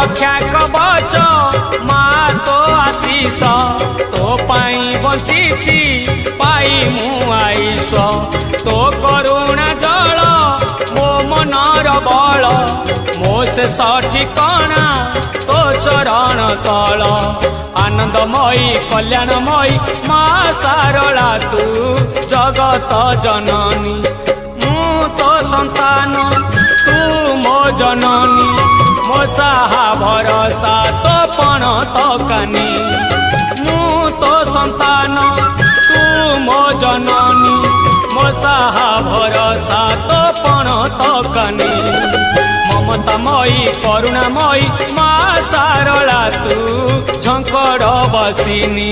रक्षा कवच मा तो आशीष तो पाई बंची पाई मु आईश तो करुणा जल मो मनर बल मो से ठिकाना तो चरण तल आनंदमयी कल्याणमयी मा सारला तू जगत जननी मु तो संतान तू मो जननी मो साहा भरोसा तो पण तो कानी मु तो संतान तू मो जननी मो साहा भरोसा तो पण तो कानी ममतामयी करुणामयी मा सारला तू झंकड़ बसिनी।